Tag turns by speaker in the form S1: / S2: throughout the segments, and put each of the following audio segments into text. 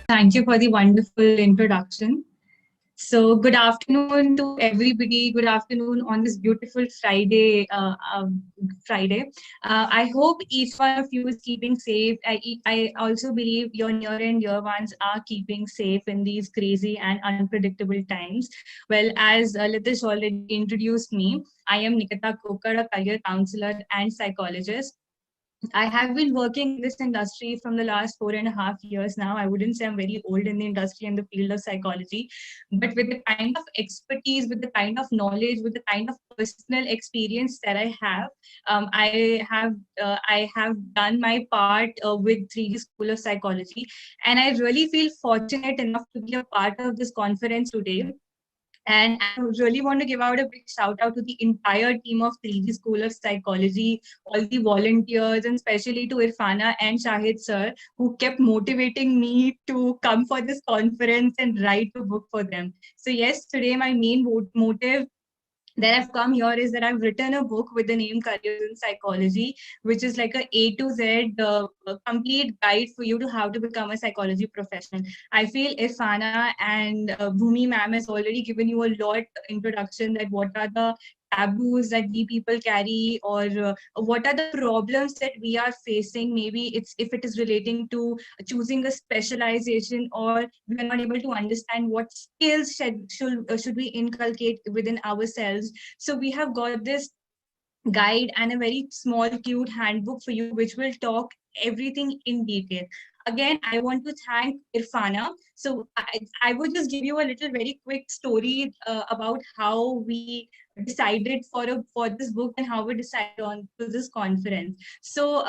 S1: Thank you for the wonderful introduction. So, good afternoon to everybody. Good afternoon on this beautiful Friday. I hope each one of you is keeping safe. I also believe your near and dear ones are keeping safe in these crazy and unpredictable times. Well, as Litish already introduced me, I am Nikita Kokar, a career counselor and psychologist. I have been working in this industry from the last 4.5 years now. I wouldn't say I'm very old in the industry and the field of psychology, but with the kind of expertise, with the kind of knowledge, with the kind of personal experience that I have, I have done my part with 3D School of Psychology, and I really feel fortunate enough to be a part of this conference today. And I really want to give out a big shout out to the entire team of 3G School of Psychology, all the volunteers, and especially to Irfana and Shahid sir, who kept motivating me to come for this conference and write a book for them. So yes, today my main motive that I've come here is that I've written a book with the name Careers in Psychology, which is like A to Z complete guide for you to how to become a psychology professional. I feel Ifana and Bhumi ma'am has already given you a lot introduction that what are the taboos that we people carry, or what are the problems that we are facing. Maybe it's if it is relating to choosing a specialization, or we are not able to understand what skills should we inculcate within ourselves. So we have got this guide and a very small cute handbook for you which will talk everything in detail. Again, I want to thank Irfana. So I would just give you a little very quick story about how we decided for this book and how we decided on to this conference. So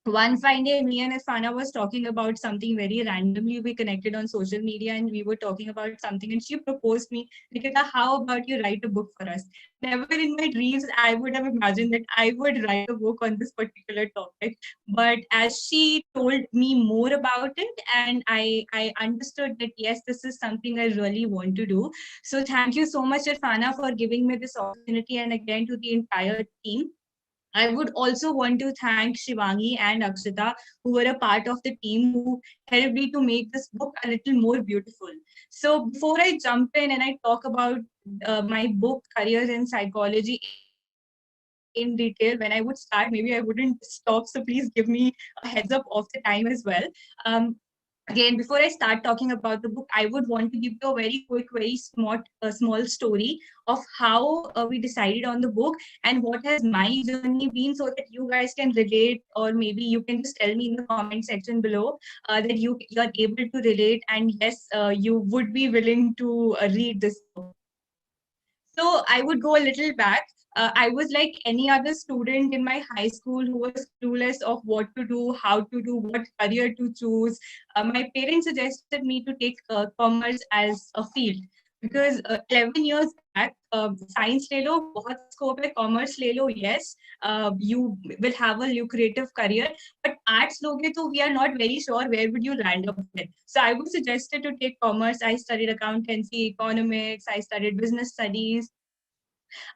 S1: one fine day, me and Ifana was talking about something very randomly. We connected on social media and we were talking about something, and she proposed me, Nikita, how about you write a book for us? Never in my dreams I would have imagined that I would write a book on this particular topic. But as she told me more about it, and I understood that yes, this is something I really want to do. So thank you so much, Irfana, for giving me this opportunity, and again to the entire team. I would also want to thank Shivangi and Akshita, who were a part of the team who helped me to make this book a little more beautiful. So before I jump in and I talk about my book, Careers in Psychology, in detail, when I would start, maybe I wouldn't stop. So please give me a heads up of the time as well. Um, Again, before I start talking about the book, I would want to give you a very quick, very small story of how we decided on the book and what has my journey been, so that you guys can relate, or maybe you can just tell me in the comment section below that you are able to relate, and yes, you would be willing to read this book. So I would go a little back. I was like any other student in my high school who was clueless of what to do, how to do, what career to choose. My parents suggested me to take commerce as a field, because 11 years back, science ले लो, बहुत scope है, commerce ले लो, yes, you will have a lucrative career, but arts लोगे तो we are not very sure where would you land up with. So I was suggested to take commerce. I studied accountancy, economics, I studied business studies.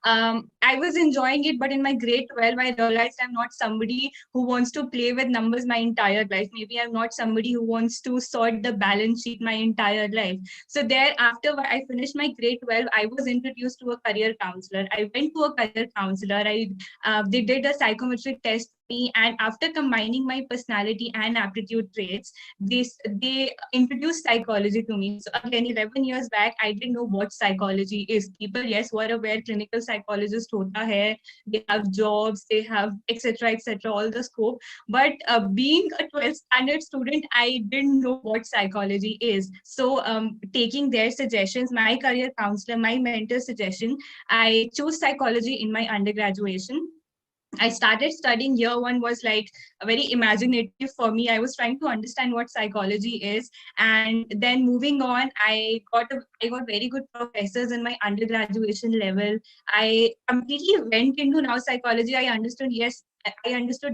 S1: I was enjoying it, but in my grade 12, I realized I'm not somebody who wants to play with numbers my entire life. Maybe I'm not somebody who wants to sort the balance sheet my entire life. So there, after I finished my grade 12, I was introduced to a career counselor. I went to a career counselor. They did a psychometric test me, and after combining my personality and aptitude traits, they introduced psychology to me. So again, 11 years back, I didn't know what psychology is. People, yes, were aware clinical psychologist hota hai, they have jobs, they have etc., all the scope. But being a 12th standard student, I didn't know what psychology is. So taking their suggestions, my career counselor, my mentor's suggestion, I chose psychology in my undergraduation. I started studying. Year one was like a very imaginative for me. I was trying to understand what psychology is, and then moving on, I got very good professors in my undergraduation level. I completely went into now psychology. I understood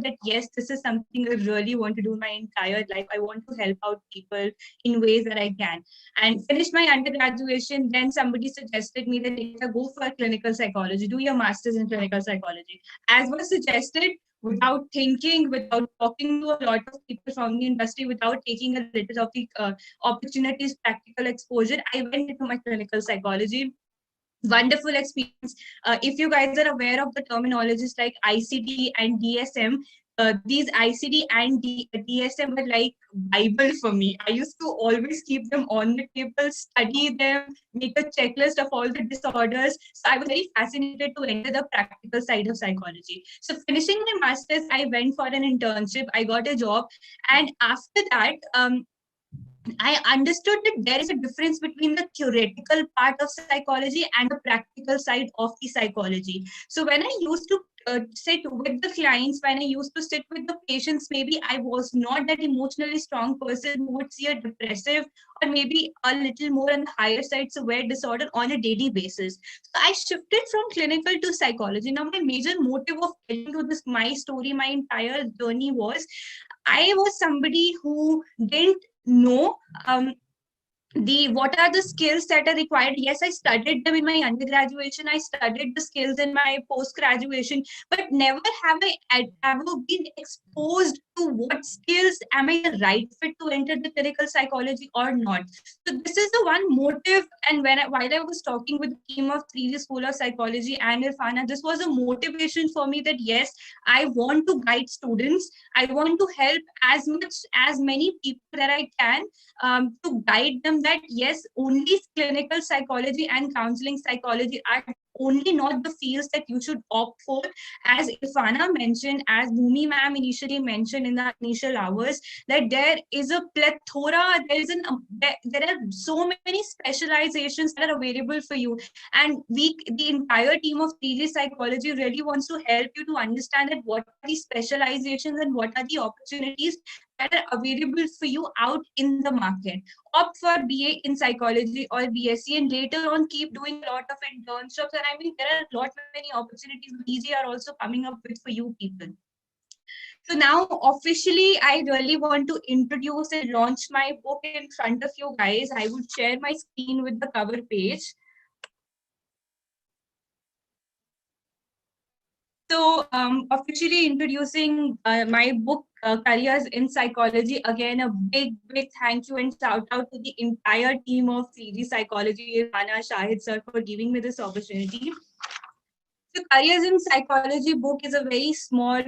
S1: that yes, this is something I really want to do my entire life. I want to help out people in ways that I can. And finished my undergraduation. Then somebody suggested me that Nikita, go for clinical psychology, do your master's in clinical psychology. As was suggested, without thinking, without talking to a lot of people from the industry, without taking a little of the opportunities, practical exposure, I went into my clinical psychology. Wonderful experience. If you guys are aware of the terminologies like ICD and DSM, these ICD and DSM were like Bible for me. I used to always keep them on the table, study them, make a checklist of all the disorders. So I was very fascinated to enter the practical side of psychology. So finishing my master's, I went for an internship. I got a job, and after that, I understood that there is a difference between the theoretical part of psychology and the practical side of the psychology. So when I used to sit with the clients, when I used to sit with the patients, maybe I was not that emotionally strong person who would see a depressive or maybe a little more on the higher side severe disorder on a daily basis. So I shifted from clinical to psychology. Now my major motive of telling you this, my story, my entire journey was I was somebody who didn't know the what are the skills that are required. Yes, I studied them in my undergraduation, I studied the skills in my post graduation, but never have I ever been exposed to what skills am I the right fit to enter the clinical psychology or not. So this is the one motive. And while I was talking with the team of 3D School of Psychology and Irfana, this was a motivation for me that yes, I want to guide students, I want to help as many people that I can, to guide them that yes, only clinical psychology and counseling psychology are only not the fields that you should opt for. As Ifana mentioned, as Bhumi ma'am initially mentioned in the initial hours, that there is a plethora, there are so many specializations that are available for you. And the entire team of 3D Psychology really wants to help you to understand that what are the specializations and what are the opportunities that are available for you out in the market. Opt for BA in psychology or BSc, and later on keep doing a lot of internships. And I mean, there are a lot many opportunities PG are also coming up with for you people. So now officially, I really want to introduce and launch my book in front of you guys. I would share my screen with the cover page. So officially introducing my book, Careers in Psychology. Again, a big thank you and shout out to the entire team of 3D Psychology, Irfana, Shahid sir, for giving me this opportunity. The Careers in Psychology book is a very small,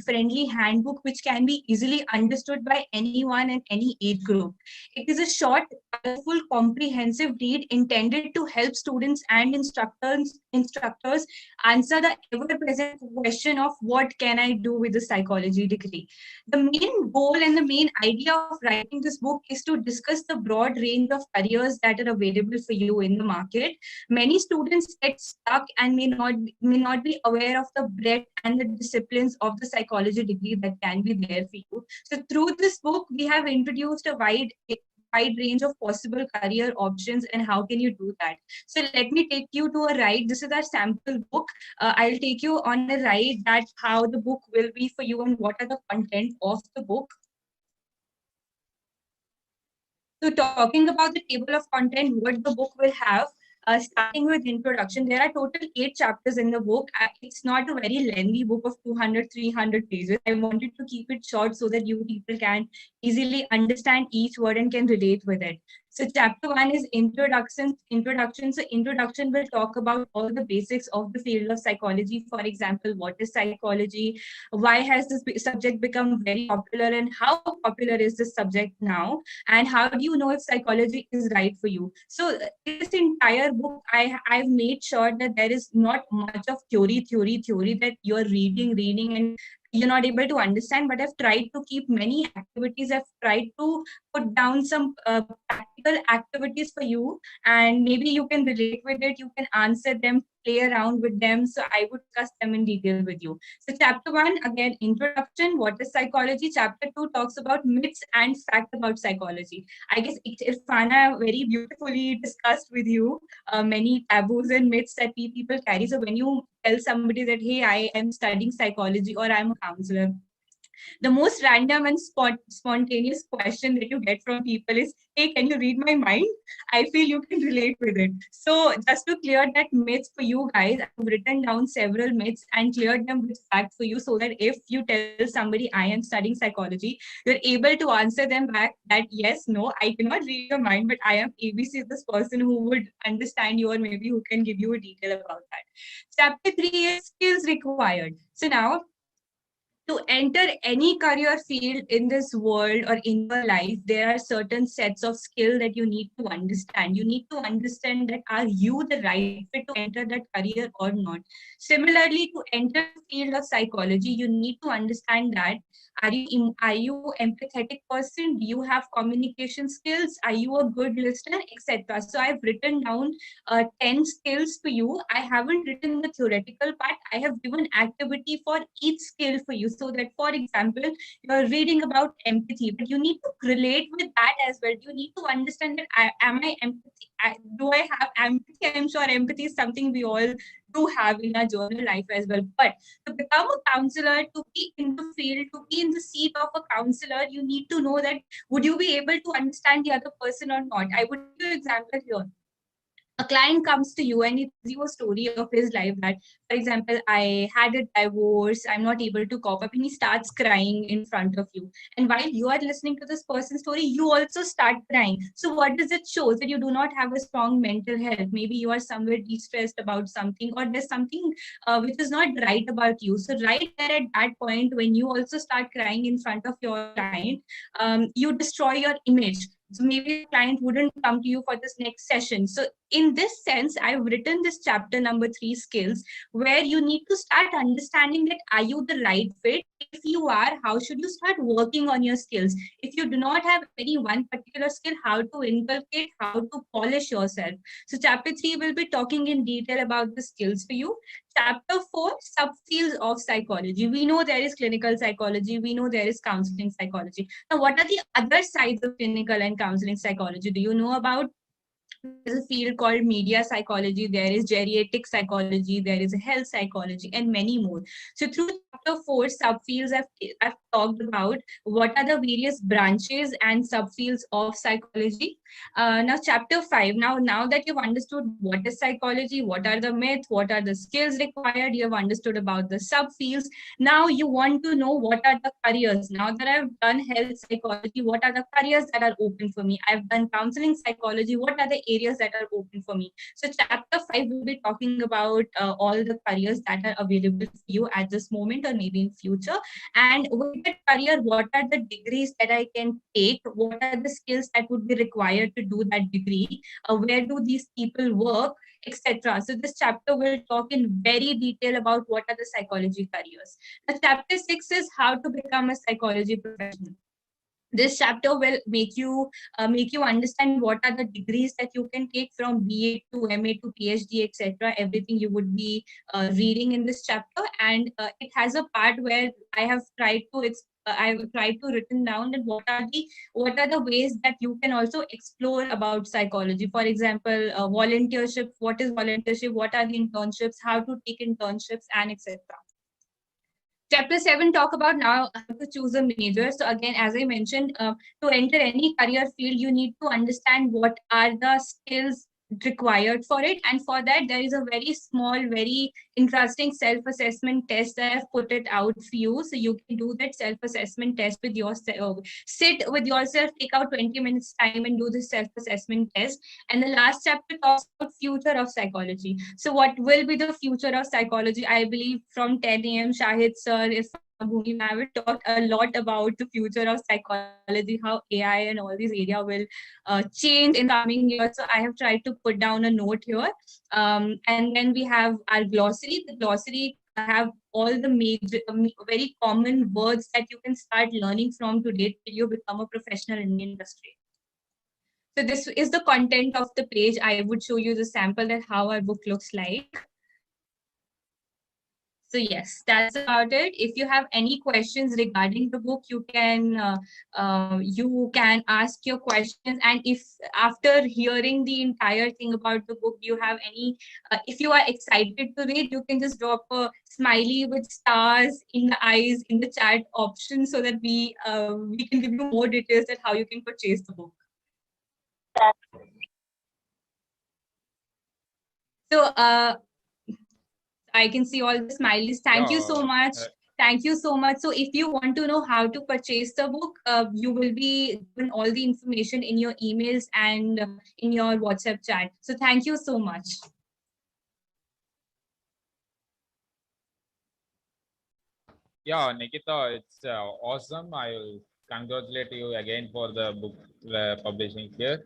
S1: friendly handbook which can be easily understood by anyone in any age group. It is a short, colorful, comprehensive read intended to help students and instructors answer the ever-present question of what can I do with a psychology degree. The main goal and the main idea of writing this book is to discuss the broad range of careers that are available for you in the market. Many students get stuck and may not be aware of the breadth and the disciplines of the psychology degree that can be there for you. So through this book, we have introduced a wide range of possible career options and how can you do that. So let me take you to a ride. This is our sample book. I'll take you on a ride that how the book will be for you and what are the content of the book. So talking about the table of content, what the book will have, starting with introduction, there are total 8 chapters in the book. It's not a very lengthy book of 200, 300 pages. I wanted to keep it short so that you people can easily understand each word and can relate with it. So chapter 1 is introduction. So introduction will talk about all the basics of the field of psychology. For example, what is psychology? Why has this subject become very popular and how popular is this subject now? And how do you know if psychology is right for you? So in this entire book, I've made sure that there is not much of theory that you're reading and you're not able to understand, but I've tried to keep many activities. I've tried to put down some practical activities for you, and maybe you can relate with it, you can answer them, play around with them. So I would discuss them in detail with you. So chapter 1, again, introduction, what is psychology? Chapter 2 talks about myths and fact about psychology. I guess Irfana very beautifully discussed with you many taboos and myths that we people carry. So when you tell somebody that, hey, I am studying psychology or I'm a counselor, The most random and spontaneous question that you get from people is, hey, can you read my mind? I feel you can relate with it. So just to clear that myth for you guys, I've written down several myths and cleared them with facts for you, so that if you tell somebody I am studying psychology, you're able to answer them back that yes, no, I cannot read your mind, but I am ABC, this person who would understand you, or maybe who can give you a detail about that. Chapter 3 is skills required. So now, to enter any career field in this world or in your life, there are certain sets of skill that you need to understand. You need to understand that are you the right fit to enter that career or not. Similarly, to enter the field of psychology, you need to understand that are you empathetic person? Do you have communication skills? Are you a good listener, etc. So I've written down 10 skills for you. I haven't written the theoretical part. I have given activity for each skill for you, so that, for example, you're reading about empathy, but you need to relate with that as well. You need to understand that am I empathy? Do I have empathy? I'm sure empathy is something we all do have in our journal life as well. But to become a counselor, to be in the field, to be in the seat of a counselor, you need to know that would you be able to understand the other person or not. I would give you an example here. A client comes to you and he tells you a story of his life that, for example, I had a divorce, I'm not able to cope up, and he starts crying in front of you. And while you are listening to this person's story, you also start crying. So what does it show? That you do not have a strong mental health. Maybe you are somewhere de-stressed about something, or there's something which is not right about you. So right there at that point, when you also start crying in front of your client, you destroy your image. So maybe the client wouldn't come to you for this next session. So in this sense, I've written this chapter number 3, skills, where you need to start understanding that are you the right fit? If you are, how should you start working on your skills? If you do not have any one particular skill, how to inculcate, how to polish yourself. So chapter 3 will be talking in detail about the skills for you. Chapter 4, subfields of psychology. We know there is clinical psychology. We know there is counseling psychology. Now, what are the other sides of clinical and counseling psychology? Do you know about? There's a field called media psychology, there is geriatric psychology, there is health psychology, and many more. So through chapter 4 subfields, I've talked about what are the various branches and subfields of psychology. Now chapter 5, now that you've understood what is psychology, what are the myths, what are the skills required, you have understood about the subfields. Now you want to know what are the careers. Now that I've done health psychology, what are the careers that are open for me? I've done counseling psychology, what are the areas that are open for me? So chapter 5 will be talking about all the careers that are available for you at this moment or maybe in future. And with that career, what are the degrees that I can take? What are the skills that would be required to do that degree? Where do these people work? Etc. So this chapter will talk in very detail about what are the psychology careers. The chapter 6 is how to become a psychology professional. This chapter will make you understand what are the degrees that you can take from BA to MA to PhD, etc. Everything you would be reading in this chapter, and it has a part where I have tried to I've tried to written down that what are the ways that you can also explore about psychology. For example, volunteership. What is volunteership? What are the internships? How to take internships, and etc. Chapter 7 talk about now how to choose a major. So again, as I mentioned, to enter any career field, you need to understand what are the skills required for it. And for that, there is a very small, very interesting self-assessment test that I've put it out for you. So you can do that self-assessment test with yourself. Sit with yourself, take out 20 minutes time and do the self-assessment test. And the last chapter talks about future of psychology. So what will be the future of psychology? I believe from 10 a.m. Shahid sir, if Bhumi ma'am will talk a lot about the future of psychology, how AI and all these area will change in coming years. So I have tried to put down a note here. And then we have our glossary. The glossary have all the major, very common words that you can start learning from today till you become a professional in the industry. So this is the content of the page. I would show you the sample that how our book looks like. So yes, that's about it. If you have any questions regarding the book, you can ask your questions. And if after hearing the entire thing about the book, you have any, if you are excited to read, you can just drop a smiley with stars in the eyes in the chat option, so that we can give you more details at how you can purchase the book. So I can see all the smileys. Thank you so much. Thank you so much. So if you want to know how to purchase the book, you will be given all the information in your emails and in your WhatsApp chat. So thank you so much.
S2: Yeah, Nikita, it's awesome. I will congratulate you again for the book publishing here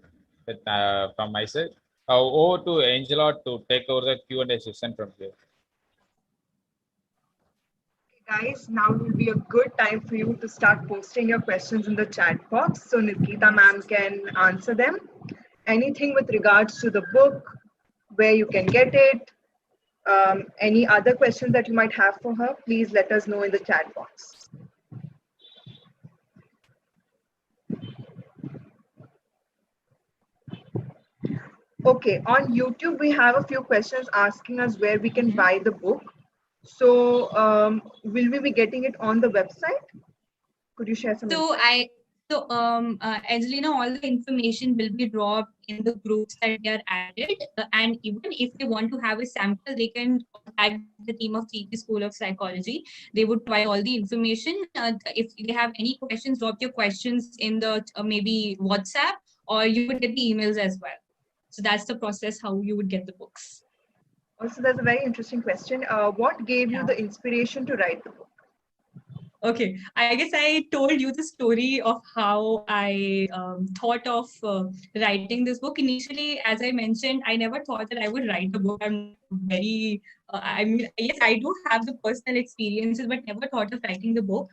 S2: from my side. Over to Angela to take over the Q&A session from here.
S3: Guys, now will be a good time for you to start posting your questions in the chat box so Nikita ma'am can answer them. Anything with regards to the book, where you can get it, any other questions that you might have for her, please let us know in the chat box. Okay, on YouTube, we have a few questions asking us where we can buy the book. So will we be getting it on the website? Could you share some insight?
S1: Angelina, all the information will be dropped in the groups that they are added. And even if they want to have a sample, they can contact the team of 3P School of Psychology. They would provide all the information. If they have any questions, drop your questions in the maybe WhatsApp, or you would get the emails as well. So that's the process how you would get the books.
S3: Also, there's a very interesting question. What gave you the inspiration to write the book?
S1: Okay, I guess I told you the story of how I thought of writing this book. Initially, as I mentioned, I never thought that I would write a book. I'm very, I mean, yes, I do have the personal experiences, but never thought of writing the book.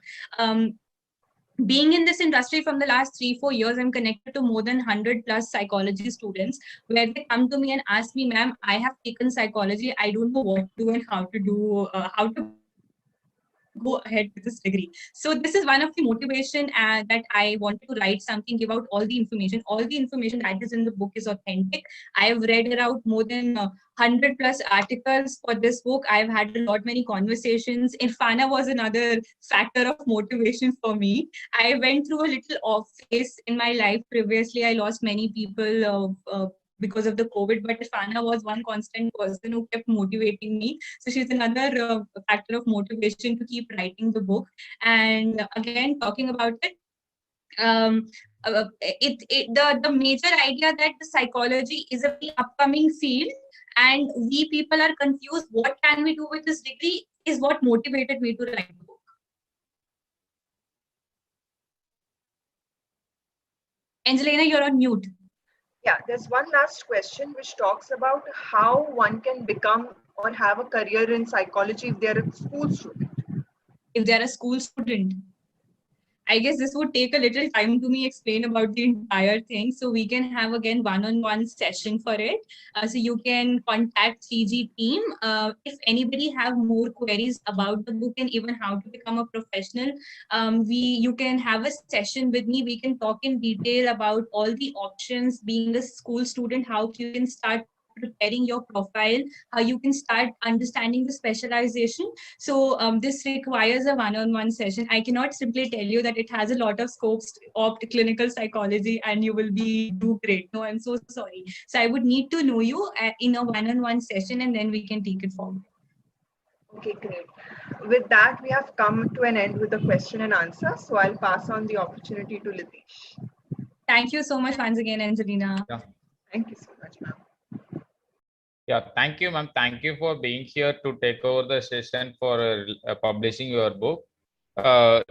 S1: Being in this industry from the last 3-4 years, I'm connected to more than 100 plus psychology students, where they come to me and ask me, ma'am, I have taken psychology. I don't know what to do and how to do, how to go ahead with this degree. So this is one of the motivation that I wanted to write something, give out all the information. All the information that is in the book is authentic. I have read out more than 100 plus articles for this book. I've had a lot many conversations. Irfana was another factor of motivation for me. I went through a little off phase in my life previously. I lost many people because of the COVID, but Irfana was one constant person who kept motivating me. So she's another factor of motivation to keep writing the book. And again, talking about it, the major idea that the psychology is a very upcoming field, and we people are confused. What can we do with this degree? Is what motivated me to write the book. Angelina, you're on mute.
S3: Yeah, there's one last question which talks about how one can become or have a career in psychology if they're a school student.
S1: If they're a school student, I guess this would take a little time to me explain about the entire thing. So we can have again one-on-one session for it. So you can contact 3G team. If anybody have more queries about the book and even how to become a professional, you can have a session with me. We can talk in detail about all the options. Being a school student, how you can start preparing your profile, how you can start understanding the specialization. So this requires a one-on-one session. I cannot simply tell you that it has a lot of scopes of clinical psychology and you will be do great. No, I'm so sorry. So I would need to know you in a one-on-one session, and then we can take it forward.
S3: Okay, great. With that, we have come to an end with the question and answer. So I'll pass on the opportunity to Litish.
S1: Thank you so much once again, Angelina.
S2: Yeah.
S3: Thank you so much, ma'am.
S2: Yeah, thank you, ma'am. Thank you for being here to take over the session for publishing your book. For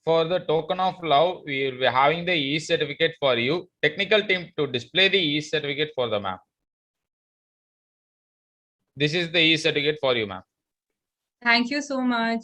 S2: the token of love, we will be having the e-certificate for you. Technical team to display the e-certificate for the ma'am. This is the e-certificate for you, ma'am.
S1: Thank you so much.